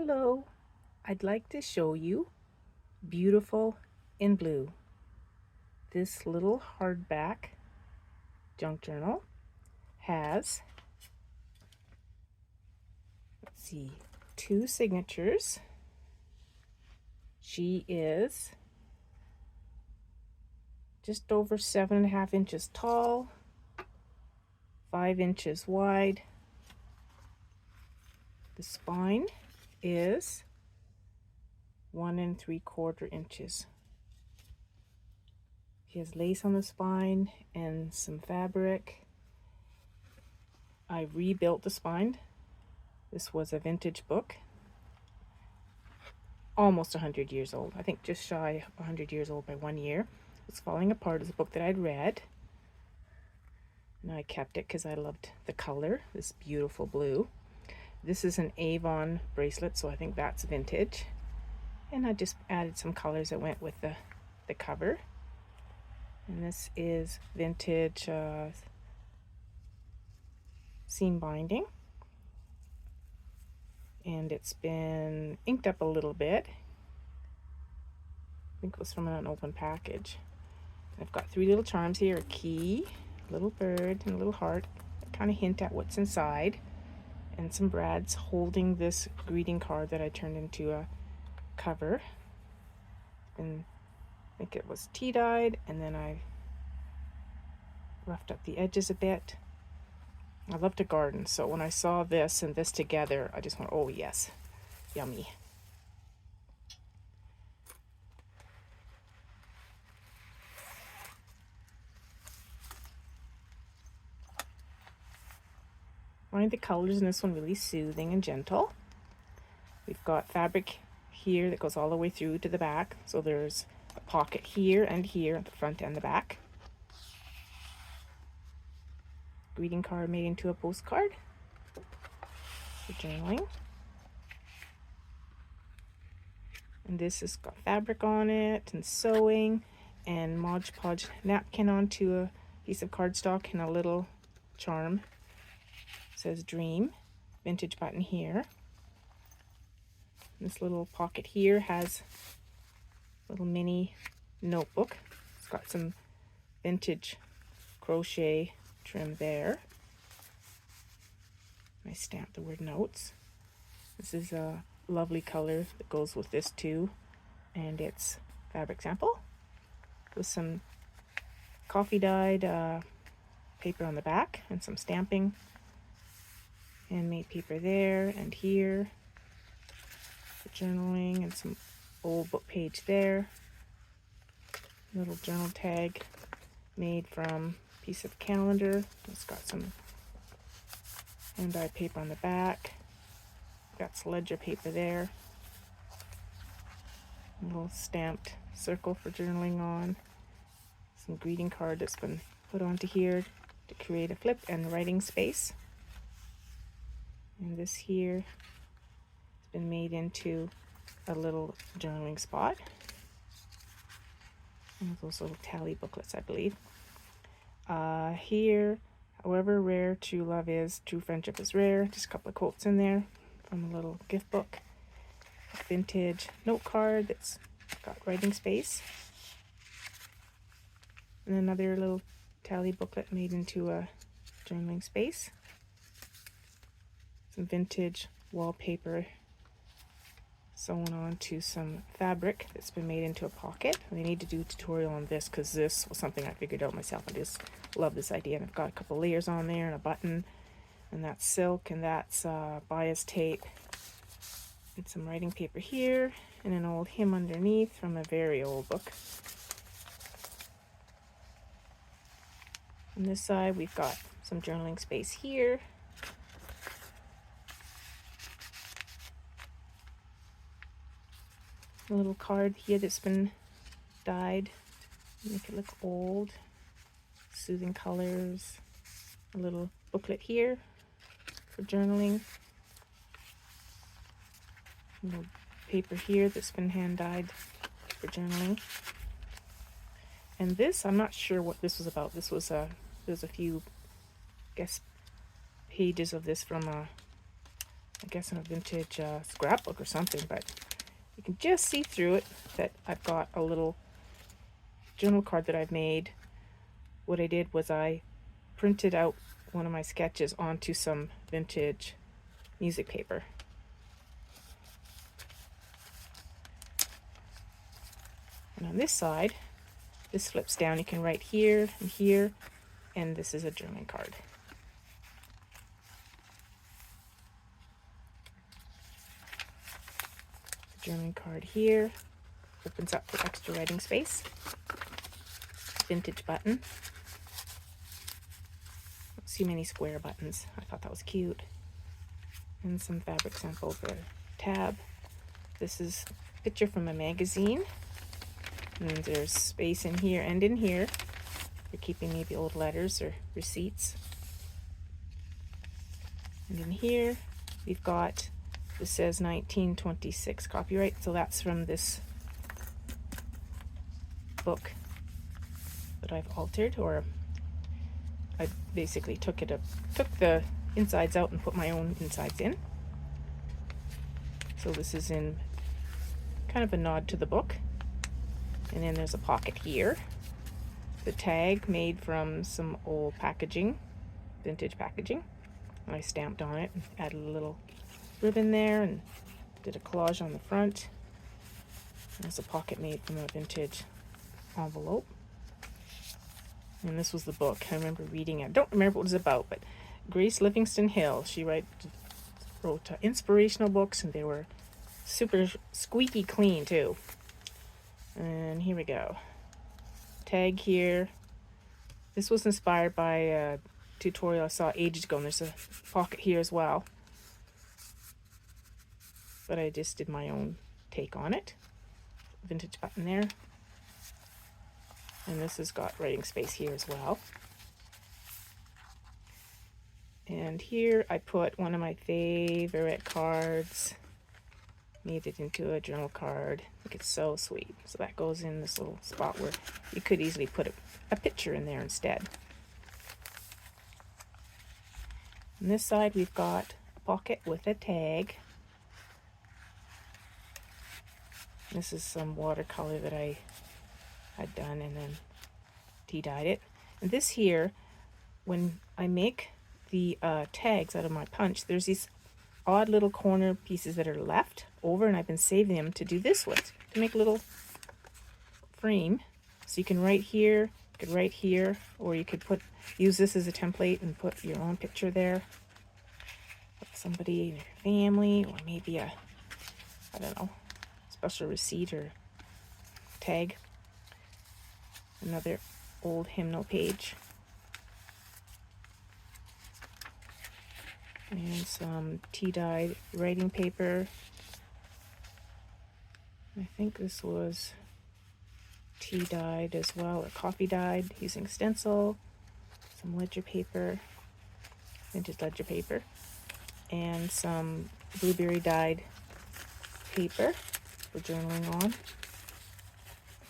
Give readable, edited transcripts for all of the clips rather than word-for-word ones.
Hello, I'd like to show you Beautiful in Blue. This little hardback junk journal has, let's see, 2 signatures. She is just over 7.5 inches tall, 5 inches wide. The spine is 1 3/4 inches. She has lace on the spine and some fabric. I rebuilt the spine. This was a vintage book, almost 100 years old. I think just shy of 100 years old by 1 year. It's falling apart. It's a book that I'd read, and I kept it because I loved the color, this beautiful blue. This is an Avon bracelet, so I think that's vintage. And I just added some colors that went with the cover. And this is vintage seam binding. And it's been inked up a little bit. I think it was from an unopened package. I've got 3 little charms here, a key, a little bird, and a little heart that kind of hint at what's inside, and some brads holding this greeting card that I turned into a cover. And I think it was tea-dyed, and then I roughed up the edges a bit. I love to garden, so when I saw this and this together, I just went, oh yes, yummy. I find the colors in this one really soothing and gentle. We've got fabric here that goes all the way through to the back, so there's a pocket here and here at the front and the back. Greeting card made into a postcard for journaling. And this has got fabric on it and sewing and Mod Podge napkin onto a piece of cardstock and a little charm. It says Dream, vintage button here. This little pocket here has a little mini notebook. It's got some vintage crochet trim there. I stamped the word notes. This is a lovely color that goes with this too, and it's fabric sample with some coffee dyed paper on the back and some stamping. Handmade paper there and here for journaling, and some old book page there. Little journal tag made from a piece of calendar. It's got some hand-dyed paper on the back. Got some ledger paper there. A little stamped circle for journaling on. Some greeting card that's been put onto here to create a flip and writing space. And this here has been made into a little journaling spot. And those little tally booklets, I believe. Here, however rare true love is, true friendship is rare. Just a couple of quotes in there from a little gift book. A vintage note card that's got writing space. And another little tally booklet made into a journaling space. Some vintage wallpaper sewn onto some fabric that's been made into a pocket. And I need to do a tutorial on this because this was something I figured out myself. I just love this idea, and I've got a couple layers on there and a button, and that's silk, and that's bias tape, and some writing paper here, and an old hymn underneath from a very old book. On this side we've got some journaling space here. A little card here that's been dyed to make it look old. Soothing colors. A little booklet here for journaling. A little paper here that's been hand dyed for journaling. And this, I'm not sure what this was about. This was there's a few, I guess, pages of this from a I guess in a vintage scrapbook or something, but you can just see through it that I've got a little journal card that I've made. What I did was I printed out one of my sketches onto some vintage music paper. And on this side, this flips down. You can write here and here, and this is a journaling card. The journaling card here opens up for extra writing space. Vintage button. Don't see many square buttons. I thought that was cute. And some fabric sample for tab. This is a picture from a magazine. And there's space in here and in here for keeping maybe old letters or receipts. And in here, we've got, this says 1926 copyright, so that's from this book that I've altered, or I basically took the insides out and put my own insides in. So this is in kind of a nod to the book. And then there's a pocket here. The tag made from some old packaging, vintage packaging. And I stamped on it and added a little ribbon there and did a collage on the front. And there's a pocket made from a vintage envelope. And this was the book. I remember reading it. I don't remember what it was about, but Grace Livingston Hill. She wrote inspirational books, and they were super squeaky clean too. And here we go. Tag here. This was inspired by a tutorial I saw ages ago, and there's a pocket here as well. But I just did my own take on it. Vintage button there. And this has got writing space here as well. And here I put one of my favorite cards. Made it into a journal card. I think it's so sweet. So that goes in this little spot where you could easily put a picture in there instead. On this side we've got a pocket with a tag. This is some watercolor that I had done and then tea-dyed it. And this here, when I make the tags out of my punch, there's these odd little corner pieces that are left over, and I've been saving them to do this with, to make a little frame. So you can write here, you could write here, or you could use this as a template and put your own picture there. Somebody in your family, or maybe I don't know, special receipt or tag. Another old hymnal page. And some tea-dyed writing paper. I think this was tea-dyed as well, or coffee-dyed using stencil. Some ledger paper, vintage ledger paper. And some blueberry-dyed paper for journaling on.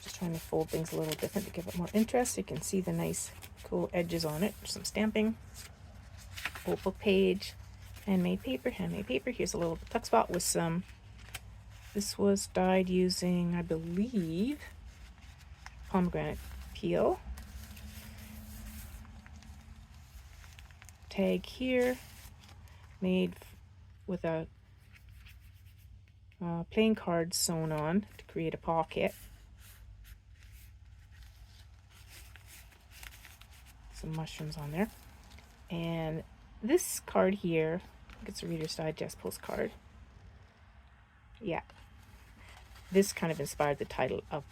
Just trying to fold things a little different to give it more interest. You can see the nice, cool edges on it. Some stamping. Old book page. Handmade paper, handmade paper. Here's a little tuck spot with some, this was dyed using, I believe, pomegranate peel. Tag here, made with a playing card sewn on to create a pocket. Some mushrooms on there. And this card here, I think it's a Reader's Digest postcard. Yeah. This kind of inspired the title of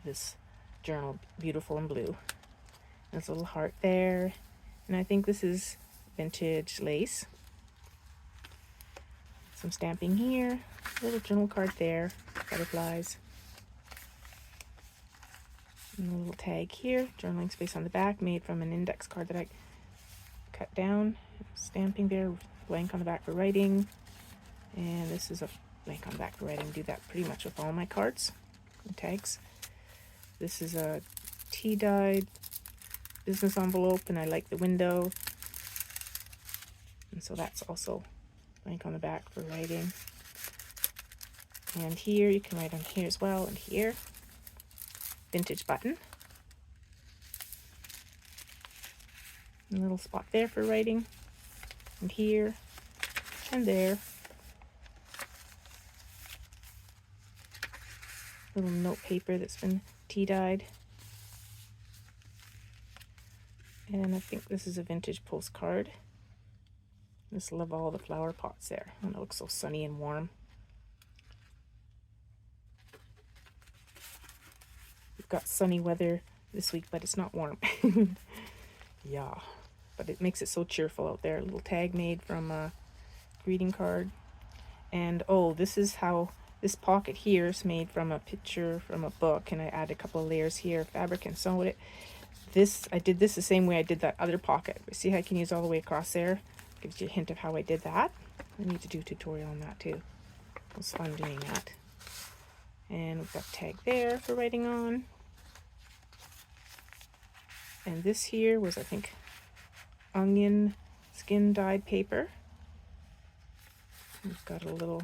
this journal, Beautiful in Blue. There's a little heart there. And I think this is vintage lace. Some stamping here. Little journal card there. Butterflies. And a little tag here. Journaling space on the back, made from an index card that I cut down. Stamping there, blank on the back for writing, and this is a blank on the back for writing. Do that pretty much with all my cards and tags. This is a tea-dyed business envelope, and I like the window, and so that's also blank on the back for writing. And here, you can write on here as well, and here. Vintage button. A little spot there for writing. And here, and there. Little note paper that's been tea-dyed. And I think this is a vintage postcard. Just love all the flower pots there. And it looks so sunny and warm. We've got sunny weather this week, but it's not warm. Yeah, but it makes it so cheerful out there. A little tag made from a greeting card. And oh, this is how this pocket here is made from a picture from a book, and I add a couple of layers here of fabric and sewed it. I did this the same way I did that other pocket. See how I can use all the way across there? Gives you a hint of how I did that. I need to do a tutorial on that too. It was fun doing that. And we've got a tag there for writing on. And this here was, I think, onion skin dyed paper. We've got a little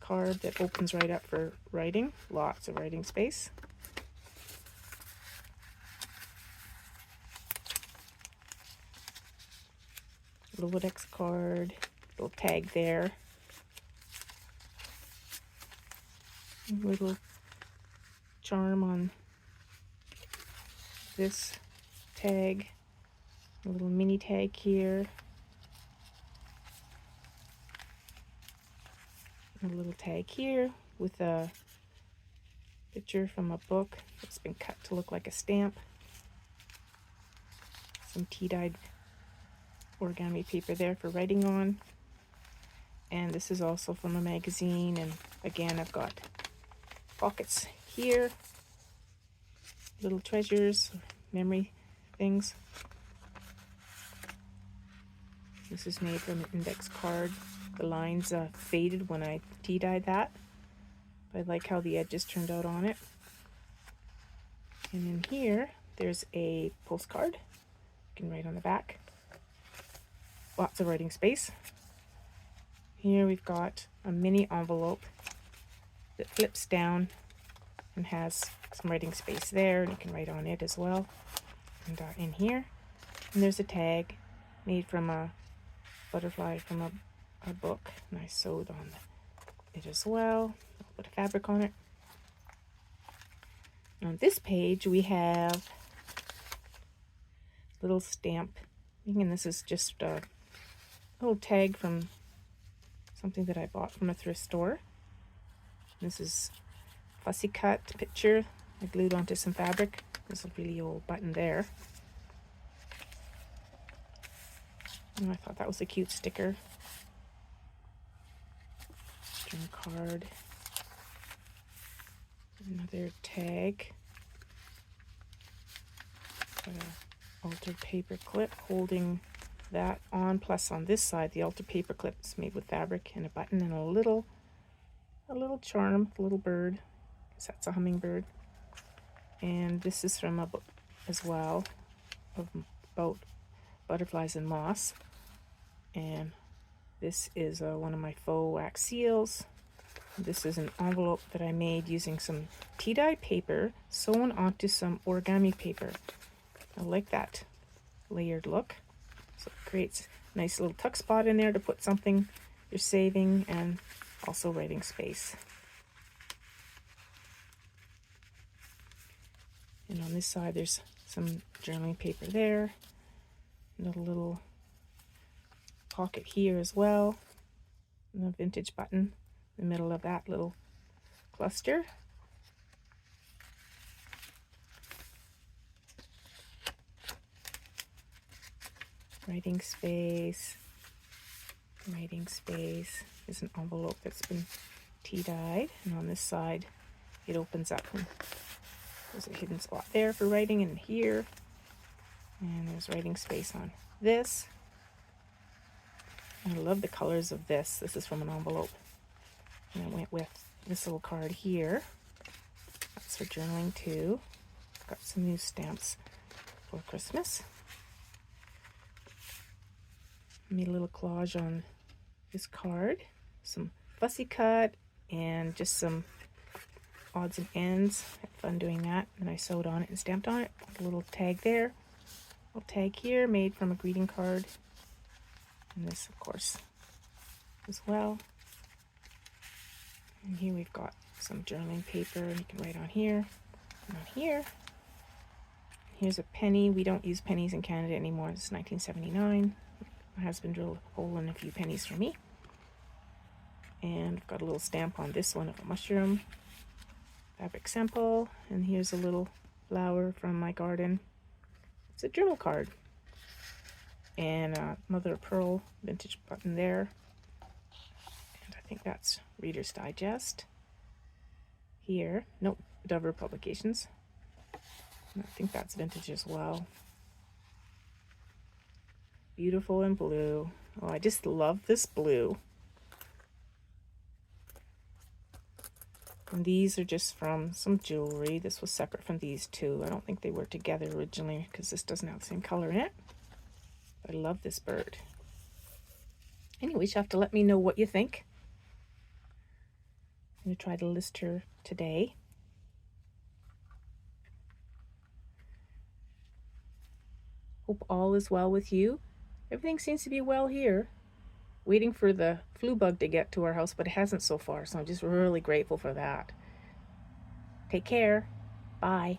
card that opens right up for writing. Lots of writing space. Little Wodex card, little tag there. Little charm on this tag. A little mini tag here. A little tag here with a picture from a book that's been cut to look like a stamp. Some tea-dyed origami paper there for writing on. And this is also from a magazine, and again I've got pockets here, little treasures, memory things. This is made from an index card. The lines faded when I tea dyed that, but I like how the edges turned out on it. And in here there's a postcard. You can write on the back. Lots of writing space. Here we've got a mini envelope that flips down and has some writing space there, and you can write on it as well. And in here, and there's a tag made from a butterfly from a book, and I sewed on it as well. I'll put a fabric on it. On this page we have a little stamp, and this is just a little tag from something that I bought from a thrift store. This is fussy cut picture I glued onto some fabric. There's a really old button there. And I thought that was a cute sticker. String card. Another tag. Got a altered paper clip holding that on, plus on this side the altered paper clip is made with fabric and a button and a little charm, a little bird, because that's a hummingbird. And this is from a book as well about butterflies and moss. And this is one of my faux wax seals. This is an envelope that I made using some tea-dye paper sewn onto some origami paper. I like that layered look. So it creates a nice little tuck spot in there to put something you're saving, and also writing space. And on this side there's some journaling paper there. And a little pocket here as well. And a vintage button in the middle of that little cluster. Writing space. Writing space. There's an envelope that's been tea-dyed, and on this side it opens up and there's a hidden spot there for writing, and here, and there's writing space on this. And I love the colors of this. This is from an envelope, and I went with this little card here. That's for journaling too. Got some new stamps for Christmas. Made a little collage on this card. Some fussy cut and just some odds and ends. Had fun doing that. And I sewed on it and stamped on it. A little tag there. A little tag here made from a greeting card. And this, of course, as well. And here we've got some journaling paper, and you can write on here and on here. Here's a penny. We don't use pennies in Canada anymore. This is 1979. My husband drilled a hole in a few pennies for me. And I've got a little stamp on this one of a mushroom. Fabric sample. And here's a little flower from my garden. It's a journal card. And mother of pearl vintage button there. And I think that's Reader's Digest. Here, nope, Dover Publications. And I think that's vintage as well. Beautiful in blue. Oh, I just love this blue. And these are just from some jewelry. This was separate from these two. I don't think they were together originally because this doesn't have the same color in it. But I love this bird. Anyways, you have to let me know what you think. I'm going to try to list her today. Hope all is well with you. Everything seems to be well here. Waiting for the flu bug to get to our house, but it hasn't so far, so I'm just really grateful for that. Take care. Bye.